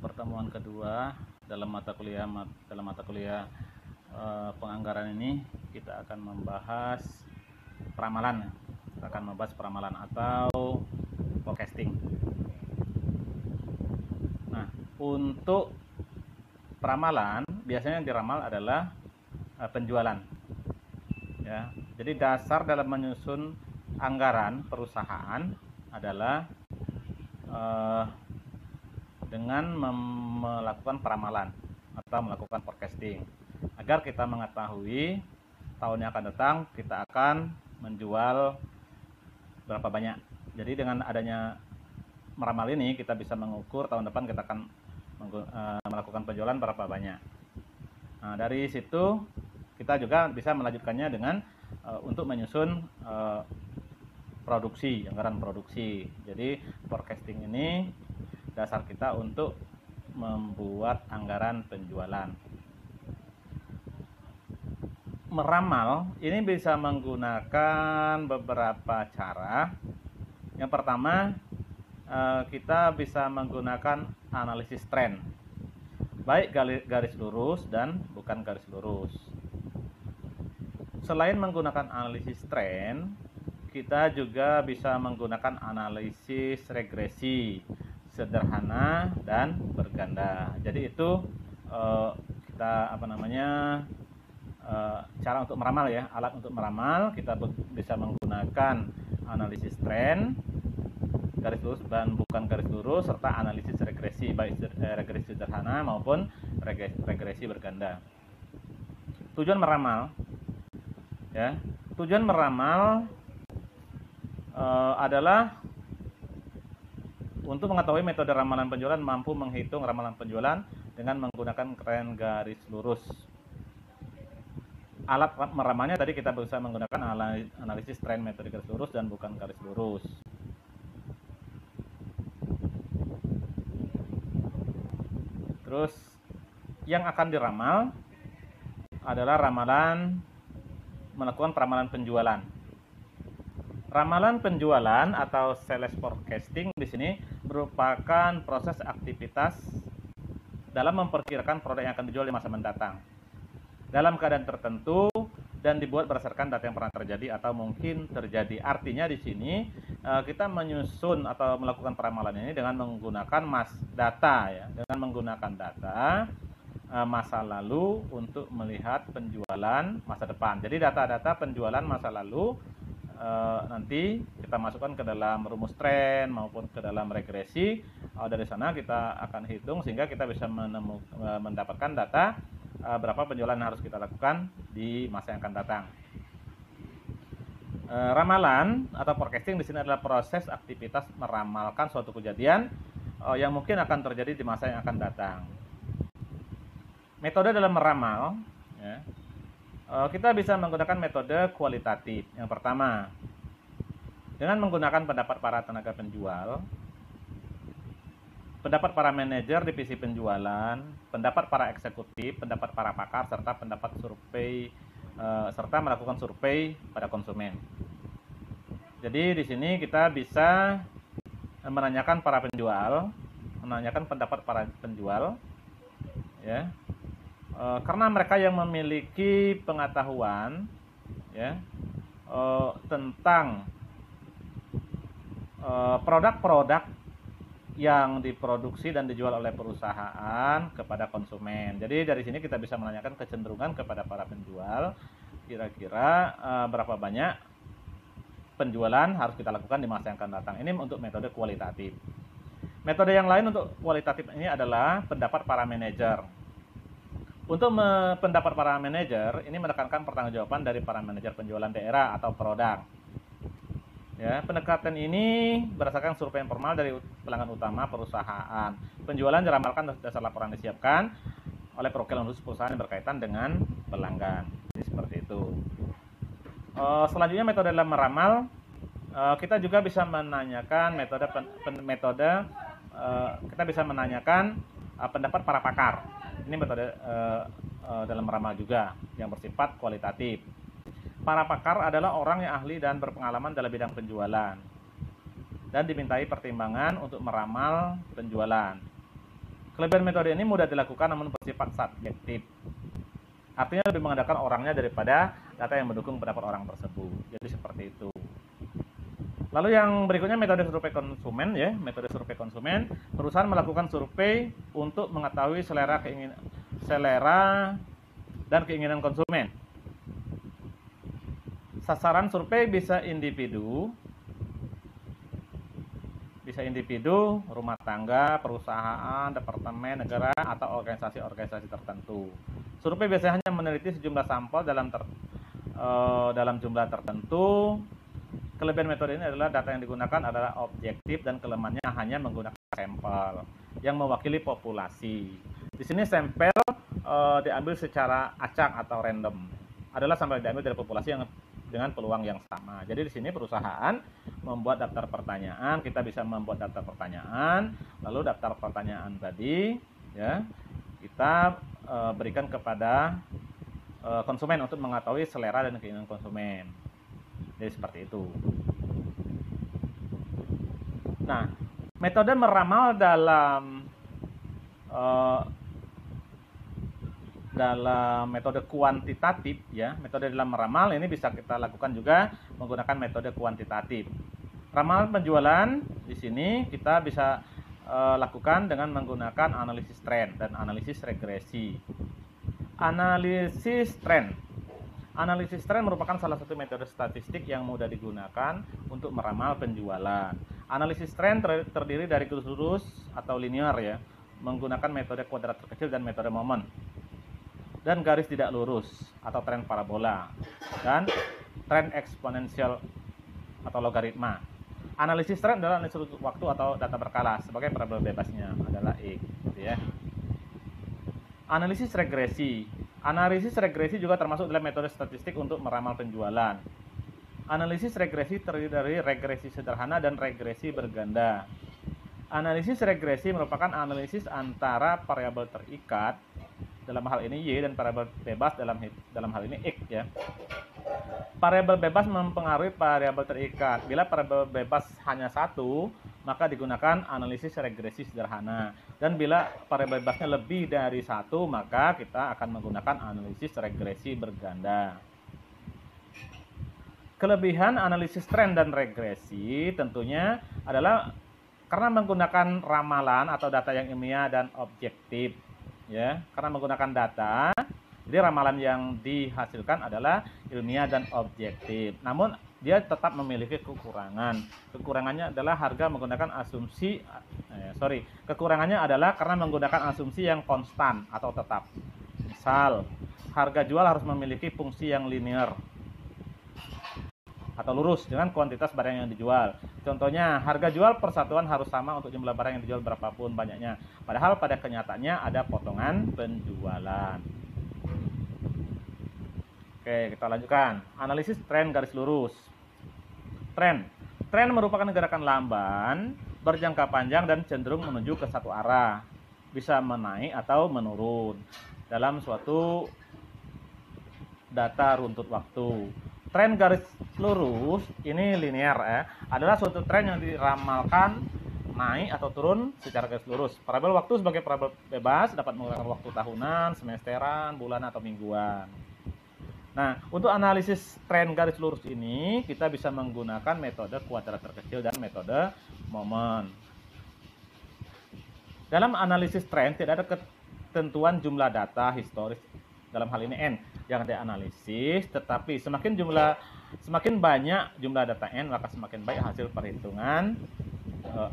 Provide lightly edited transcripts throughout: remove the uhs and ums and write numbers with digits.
pertemuan kedua dalam mata kuliah penganggaran ini kita akan membahas peramalan. Kita akan membahas peramalan atau forecasting. Nah, untuk peramalan biasanya yang diramal adalah penjualan. Ya, jadi dasar dalam menyusun anggaran perusahaan adalah dengan melakukan peramalan atau melakukan forecasting agar kita mengetahui tahun yang akan datang kita akan menjual berapa banyak. Jadi dengan adanya meramal ini kita bisa mengukur tahun depan kita akan melakukan penjualan berapa banyak. Nah, dari situ kita juga bisa melanjutkannya dengan untuk menyusun produksi, anggaran produksi. Jadi forecasting ini dasar kita untuk membuat anggaran penjualan. Meramal ini bisa menggunakan beberapa cara. Yang pertama, kita bisa menggunakan analisis tren, baik garis lurus dan bukan garis lurus. Selain menggunakan analisis tren, kita juga bisa menggunakan analisis regresi sederhana dan berganda. Jadi itu kita cara untuk meramal ya, alat untuk meramal. Kita bisa menggunakan analisis tren, garis lurus dan bukan garis lurus, serta analisis regresi, baik regresi sederhana maupun regresi berganda. Tujuan meramal ya, tujuan meramal adalah untuk mengetahui metode ramalan penjualan, mampu menghitung ramalan penjualan dengan menggunakan tren garis lurus. Alat meramalnya tadi kita bisa menggunakan analisis tren metode garis lurus dan bukan garis lurus. Terus yang akan diramal adalah melakukan peramalan penjualan. Ramalan penjualan atau sales forecasting di sini merupakan proses aktivitas dalam memperkirakan produk yang akan dijual di masa mendatang dalam keadaan tertentu dan dibuat berdasarkan data yang pernah terjadi atau mungkin terjadi. Artinya di sini kita menyusun atau melakukan peramalan ini dengan menggunakan data ya, dengan menggunakan data masa lalu untuk melihat penjualan masa depan. Jadi data-data penjualan masa lalu nanti kita masukkan ke dalam rumus tren maupun ke dalam regresi. Dari sana kita akan hitung sehingga kita bisa mendapatkan data berapa penjualan yang harus kita lakukan di masa yang akan datang. Ramalan atau forecasting di sini adalah proses aktivitas meramalkan suatu kejadian yang mungkin akan terjadi di masa yang akan datang. Metode dalam meramal ya, kita bisa menggunakan metode kualitatif. Yang pertama, dengan menggunakan pendapat para tenaga penjual, pendapat para manajer divisi penjualan, pendapat para eksekutif, pendapat para pakar, serta pendapat survei, serta melakukan survei pada konsumen. Jadi di sini kita bisa menanyakan para penjual, menanyakan pendapat para penjual, ya, karena mereka yang memiliki pengetahuan, ya, tentang produk-produk yang diproduksi dan dijual oleh perusahaan kepada konsumen. Jadi dari sini kita bisa menanyakan kecenderungan kepada para penjual, kira-kira berapa banyak penjualan harus kita lakukan di masa yang akan datang. Ini untuk metode kualitatif. Metode yang lain untuk kualitatif ini adalah pendapat para manajer. Untuk pendapat para manajer ini menekankan pertanggungjawaban dari para manajer penjualan daerah atau produk. Ya, pendekatan ini berdasarkan survei informal dari pelanggan utama perusahaan. Penjualan diramalkan dasar laporan disiapkan oleh perwakilan khusus perusahaan yang berkaitan dengan pelanggan. Jadi seperti itu. Selanjutnya metode dalam meramal, kita juga bisa menanyakan kita bisa menanyakan pendapat para pakar. Ini metode dalam meramal juga yang bersifat kualitatif. Para pakar adalah orang yang ahli dan berpengalaman dalam bidang penjualan dan dimintai pertimbangan untuk meramal penjualan. Kelebihan metode ini mudah dilakukan namun bersifat subjektif. Artinya lebih mengandalkan orangnya daripada data yang mendukung pendapat orang tersebut. Jadi seperti itu. Lalu yang berikutnya metode survei konsumen ya. Metode survei konsumen, perusahaan melakukan survei untuk mengetahui selera dan keinginan konsumen. Sasaran survei bisa individu, rumah tangga, perusahaan, departemen, negara, atau organisasi-organisasi tertentu. Survei biasanya hanya meneliti sejumlah sampel dalam jumlah tertentu. Kelebihan metode ini adalah data yang digunakan adalah objektif dan kelemahannya hanya menggunakan sampel yang mewakili populasi. Di sini sampel diambil secara acak atau random. Adalah sampel diambil dari populasi yang dengan peluang yang sama. Jadi di sini perusahaan membuat daftar pertanyaan, kita bisa membuat daftar pertanyaan, lalu daftar pertanyaan tadi ya kita berikan kepada konsumen untuk mengetahui selera dan keinginan konsumen. Jadi seperti itu. Nah, metode meramal dalam metode kuantitatif ya, metode dalam meramal ini bisa kita lakukan juga menggunakan metode kuantitatif. Ramalan penjualan di sini kita bisa lakukan dengan menggunakan analisis tren dan analisis regresi. Analisis tren merupakan salah satu metode statistik yang mudah digunakan untuk meramal penjualan. Analisis tren terdiri dari garis lurus atau linear ya, menggunakan metode kuadrat terkecil dan metode momen. Dan garis tidak lurus atau tren parabola dan tren eksponensial atau logaritma. Analisis tren adalah analisis waktu atau data berkala, sebagai parabola bebasnya adalah X gitu ya. Analisis regresi juga termasuk dalam metode statistik untuk meramal penjualan. Analisis regresi terdiri dari regresi sederhana dan regresi berganda. Analisis regresi merupakan analisis antara variabel terikat, dalam hal ini Y, dan variabel bebas dalam hal ini X ya. Variabel bebas mempengaruhi variabel terikat. Bila variabel bebas hanya satu, maka digunakan analisis regresi sederhana. Dan bila variabel bebasnya lebih dari satu, maka kita akan menggunakan analisis regresi berganda. Kelebihan analisis tren dan regresi tentunya adalah karena menggunakan ramalan atau data yang ilmiah dan objektif. Ya, karena menggunakan data, jadi ramalan yang dihasilkan adalah ilmiah dan objektif. Namun dia tetap memiliki kekurangan. Kekurangannya adalah Kekurangannya adalah karena menggunakan asumsi yang konstan atau tetap. Misal, harga jual harus memiliki fungsi yang linear atau lurus dengan kuantitas barang yang dijual. Contohnya, harga jual persatuan harus sama untuk jumlah barang yang dijual berapapun banyaknya. Padahal pada kenyataannya ada potongan penjualan. Oke, kita lanjutkan. Analisis tren garis lurus. Tren merupakan gerakan lamban, berjangka panjang dan cenderung menuju ke satu arah. Bisa menaik atau menurun dalam suatu data runtut waktu. Tren garis lurus ini linear ya, adalah suatu tren yang diramalkan naik atau turun secara garis lurus. Variabel waktu sebagai variabel bebas dapat menggunakan waktu tahunan, semesteran, bulan atau mingguan. Nah, untuk analisis tren garis lurus ini kita bisa menggunakan metode kuadrat terkecil dan metode momen. Dalam analisis tren tidak ada ketentuan jumlah data historis, dalam hal ini N yang dianalisis, tetapi semakin banyak jumlah data N, maka semakin baik hasil perhitungan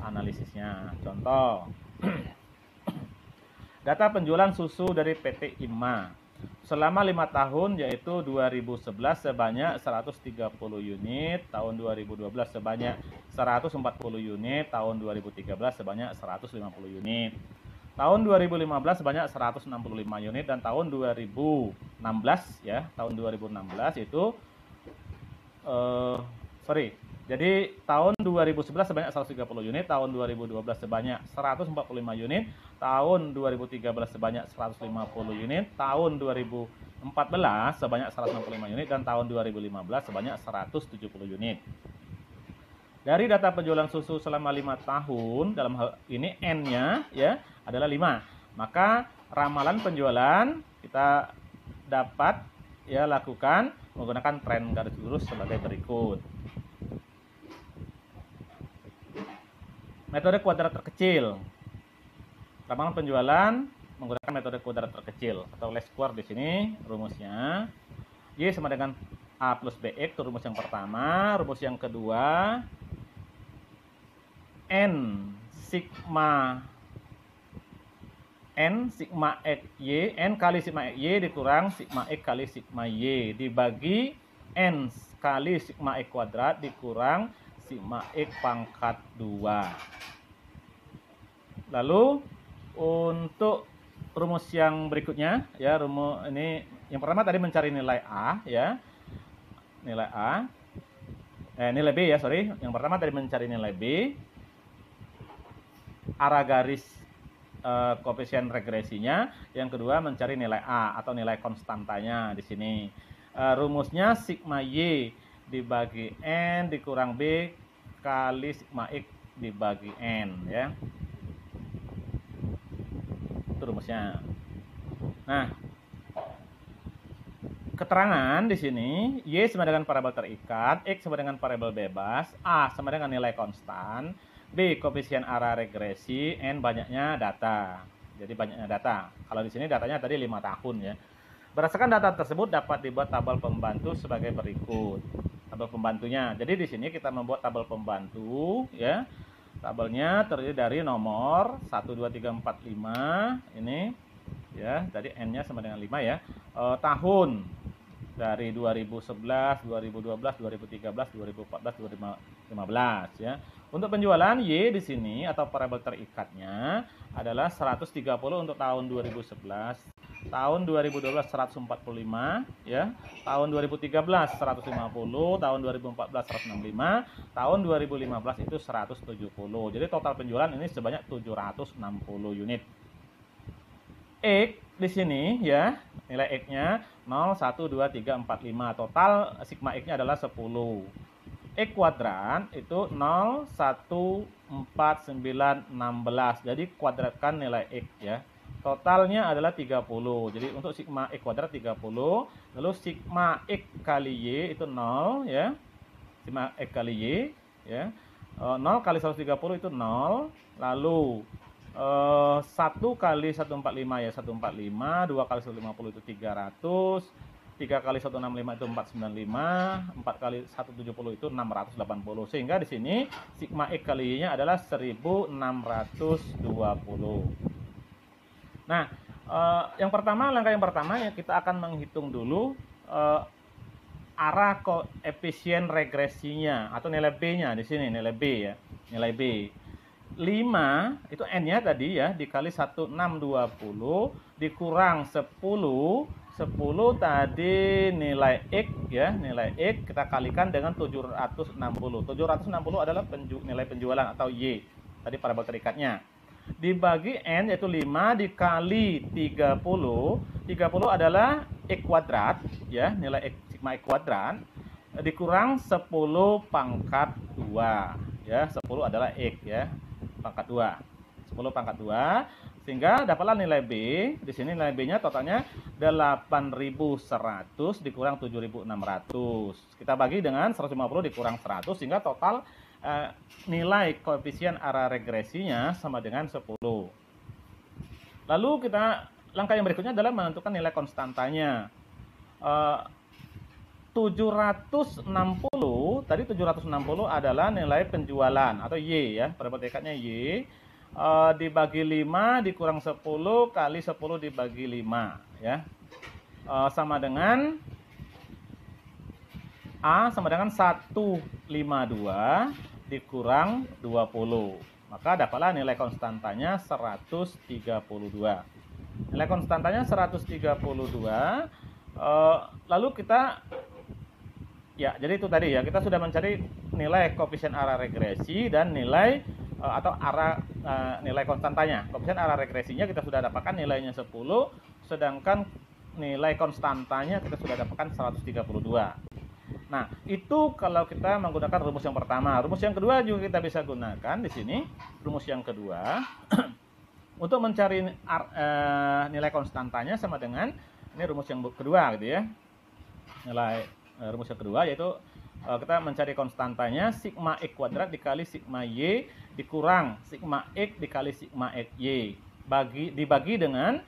analisisnya. Contoh, data penjualan susu dari PT IMA selama 5 tahun, yaitu 2011 sebanyak 130 unit, tahun 2012 sebanyak 140 unit, tahun 2013 sebanyak 150 unit. Tahun 2015 sebanyak 165 unit, dan tahun 2016 ya, tahun 2016 itu jadi tahun 2011 sebanyak 130 unit, tahun 2012 sebanyak 145 unit, tahun 2013 sebanyak 150 unit, tahun 2014 sebanyak 165 unit, dan tahun 2015 sebanyak 170 unit. Dari data penjualan susu selama 5 tahun, dalam hal ini N-nya ya adalah 5. Maka ramalan penjualan kita dapat ya lakukan menggunakan tren garis lurus sebagai berikut. Metode kuadrat terkecil. Ramalan penjualan menggunakan metode kuadrat terkecil atau least square di sini rumusnya. Y sama dengan A plus BX itu rumus yang pertama. Rumus yang kedua, N sigma X Y, N kali sigma X Y dikurang sigma X kali sigma Y dibagi N kali sigma X kuadrat dikurang sigma X pangkat 2. Lalu untuk rumus yang berikutnya ya, rumus ini yang pertama tadi mencari nilai A ya. Nilai B ya, sorry. Yang pertama tadi mencari nilai B. Arah garis koefisien regresinya. Yang kedua mencari nilai A atau nilai konstantanya di sini. Rumusnya sigma Y dibagi N dikurang B kali sigma X dibagi N ya. Itu rumusnya. Nah, keterangan di sini, Y sama dengan parabol terikat, X sama dengan parabol bebas, A sama dengan nilai konstan, B koefisien arah regresi, N banyaknya data. Jadi banyaknya data. Kalau di sini datanya tadi 5 tahun ya. Berdasarkan data tersebut dapat dibuat tabel pembantu sebagai berikut. Tabel pembantunya. Jadi di sini kita membuat tabel pembantu ya. Tabelnya terdiri dari nomor 1 2 3 4 5 ini ya. Tadi N-nya sama dengan 5 ya. Tahun dari 2011, 2012, 2013, 2014, 2015 ya. Untuk penjualan Y di sini atau parabol terikatnya adalah 130 untuk tahun 2011, tahun 2012 145 ya, tahun 2013 150, tahun 2014 165, tahun 2015 itu 170. Jadi total penjualan ini sebanyak 760 unit. X di sini ya, nilai X-nya 0, 1, 2, 3, 4, 5. Total sigma X-nya adalah 10. X kuadrat itu 0, 1, 4, 9, 16. Jadi kuadratkan nilai X ya. Totalnya adalah 30. Jadi untuk sigma X kuadrat 30. Lalu sigma X kali Y itu 0 ya. Sigma X kali Y ya. 0 kali 130 itu 0. Lalu 1 kali 145 ya 145, 2 kali 150 itu 300, 3 kali 165 itu 495, 4 kali 170 itu 680. Sehingga di sini sigma X kali Y-nya adalah 1620. Nah, langkah yang pertama ya kita akan menghitung dulu arah koefisien regresinya atau nilai B-nya di sini, nilai B ya, nilai B. 5 itu N-nya tadi ya dikali 1620 dikurang 10 tadi nilai X ya, nilai X kita kalikan dengan 760. 760 adalah nilai penjualan atau Y tadi parabol terikatnya. Dibagi N yaitu 5 dikali 30. 30 adalah X kuadrat ya, nilai X sigma X kuadrat dikurang 10 pangkat 2 ya, 10 adalah X ya. Pangkat 2, 10 pangkat 2, sehingga dapatlah nilai B. Di sini nilai B-nya totalnya 8.100 dikurang 7.600. Kita bagi dengan 150 dikurang 100 sehingga total nilai koefisien arah regresinya sama dengan 10. Lalu langkah yang berikutnya adalah menentukan nilai konstantanya. 760 tadi 760 adalah nilai penjualan atau Y ya, parabol tekadnya Y, dibagi 5 dikurang 10 kali 10 dibagi 5 ya, sama dengan A sama dengan 152 dikurang 20. Maka dapatlah nilai konstantanya 132. Nilai konstantanya 132. Lalu kita ya, jadi itu tadi ya, kita sudah mencari nilai koefisien arah regresi dan nilai atau arah nilai konstantanya. Koefisien arah regresinya kita sudah dapatkan nilainya 10, sedangkan nilai konstantanya kita sudah dapatkan 132. Nah, itu kalau kita menggunakan rumus yang pertama. Rumus yang kedua juga kita bisa gunakan di sini. Rumus yang kedua Untuk mencari nilai konstantanya sama dengan ini rumus yang kedua gitu ya. Rumus yang kedua yaitu kita mencari konstantanya sigma x kuadrat dikali sigma y dikurang sigma x dikali sigma x y dibagi dengan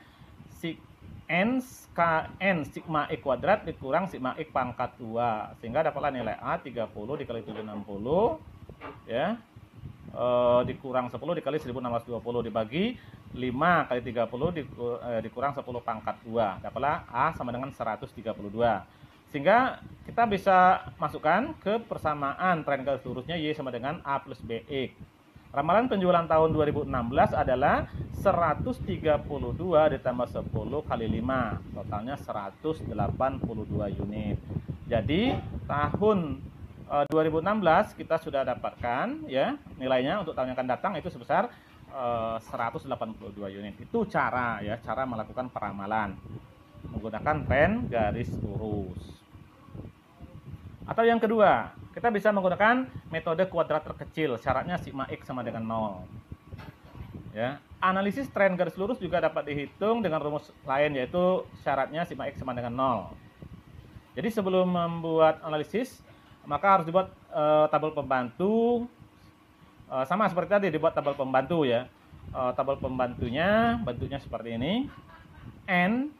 n sigma x kuadrat dikurang sigma x pangkat 2, sehingga dapatlah nilai A 30 dikali 760 ya, dikurang 10 dikali 1620 dibagi 5 kali 30 dikurang 10 pangkat 2, dapatlah A sama dengan 132. Sehingga kita bisa masukkan ke persamaan tren garis lurusnya Y sama dengan A plus BX. Ramalan penjualan tahun 2016 adalah 132 ditambah 10 kali 5, totalnya 182 unit. Jadi tahun 2016 kita sudah dapatkan ya nilainya untuk tahun yang akan datang itu sebesar 182 unit. Itu cara melakukan peramalan menggunakan tren garis lurus. Atau yang kedua, kita bisa menggunakan metode kuadrat terkecil, syaratnya sigma x sama dengan 0. Ya, analisis tren garis lurus juga dapat dihitung dengan rumus lain, yaitu syaratnya sigma x sama dengan 0. Jadi sebelum membuat analisis, maka harus dibuat tabel pembantu, sama seperti tadi dibuat tabel pembantu ya. Tabel pembantunya bentuknya seperti ini. N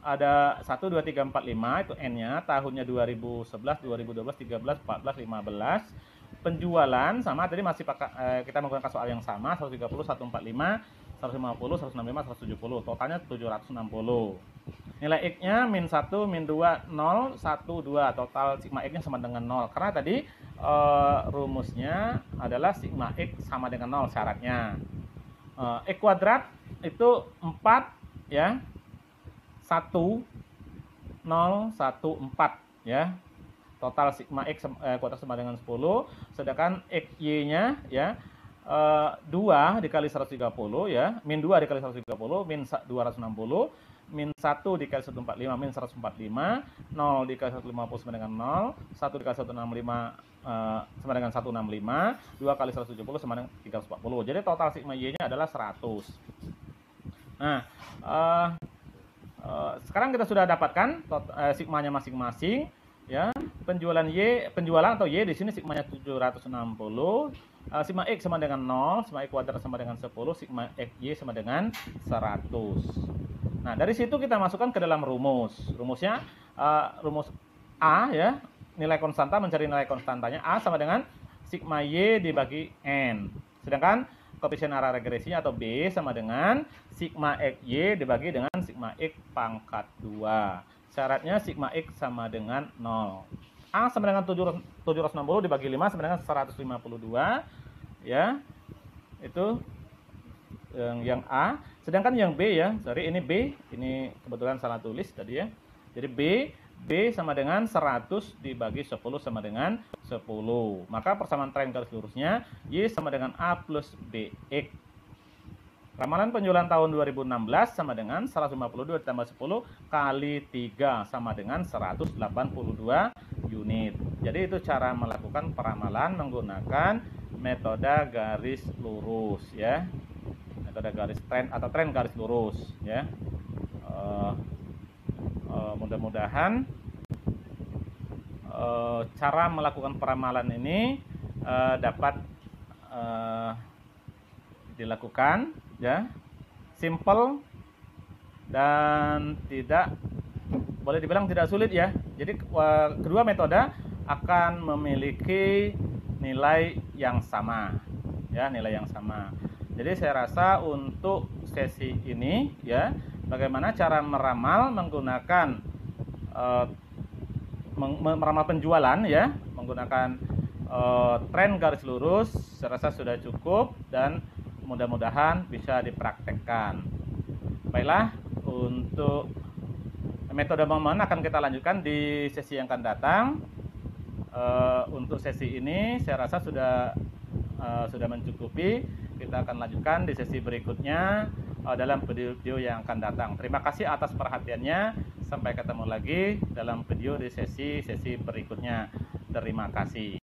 ada 1, 2, 3, 4, 5 itu N-nya, tahunnya 2011, 2012, 13, 14, 15. Penjualan sama tadi masih pakai kita menggunakan soal yang sama, 130, 145, 150, 165, 170. Totalnya 760. Nilai X-nya min 1, min 2, 0, 1, 2. Total sigma X-nya sama dengan 0. Karena tadi rumusnya adalah sigma X sama dengan 0 syaratnya. X kuadrat itu 4 ya. 1 0 1 4 ya. Total sigma x kuadrat sama dengan 10, sedangkan xy-nya ya 2 dikali 130 ya, min 2 dikali 130 min 260, min 1 dikali 145 min 145, 0 dikali 150 sama dengan 0, 1 dikali 165 sama dengan 165, 2 kali 170 sama dengan 340. Jadi total sigma y-nya adalah 100. Nah, sekarang kita sudah dapatkan sigmanya masing-masing ya. Penjualan atau Y di sini sigmanya 760, sigma X sama dengan 0, sigma X kuadrat sama dengan 10, sigma X Y sama dengan 100. Nah, dari situ kita masukkan ke dalam rumus. Rumusnya rumus A ya, nilai konstanta, mencari nilai konstantanya A sama dengan sigma Y dibagi N. Sedangkan koefisien arah regresinya atau B sama dengan sigma XY dibagi dengan sigma X pangkat 2. Syaratnya sigma X sama dengan 0. A sama dengan 760 dibagi 5 sama dengan 152 ya. Itu yang A. Sedangkan yang B ya, sorry ini B, ini kebetulan salah tulis tadi ya. Jadi B sama dengan 100 dibagi 10 sama dengan 10. Maka persamaan tren garis lurusnya Y sama dengan A plus BX. Ramalan penjualan tahun 2016 sama dengan 152 ditambah 10 kali 3 sama dengan 182 unit. Jadi itu cara melakukan peramalan menggunakan metode garis lurus ya. Metode garis tren atau tren garis lurus ya. Mudah-mudahan cara melakukan peramalan ini dapat dilakukan ya, simple dan tidak boleh dibilang tidak sulit ya. Jadi kedua metode akan memiliki nilai yang sama ya, nilai yang sama. Jadi saya rasa untuk sesi ini ya, bagaimana cara meramal menggunakan meramal penjualan ya, menggunakan tren garis lurus, saya rasa sudah cukup dan mudah-mudahan bisa dipraktekkan. Baiklah, untuk metode momen akan kita lanjutkan di sesi yang akan datang. Untuk sesi ini saya rasa sudah mencukupi. Kita akan lanjutkan di sesi berikutnya dalam video yang akan datang. Terima kasih atas perhatiannya. Sampai ketemu lagi dalam video di sesi berikutnya. Terima kasih.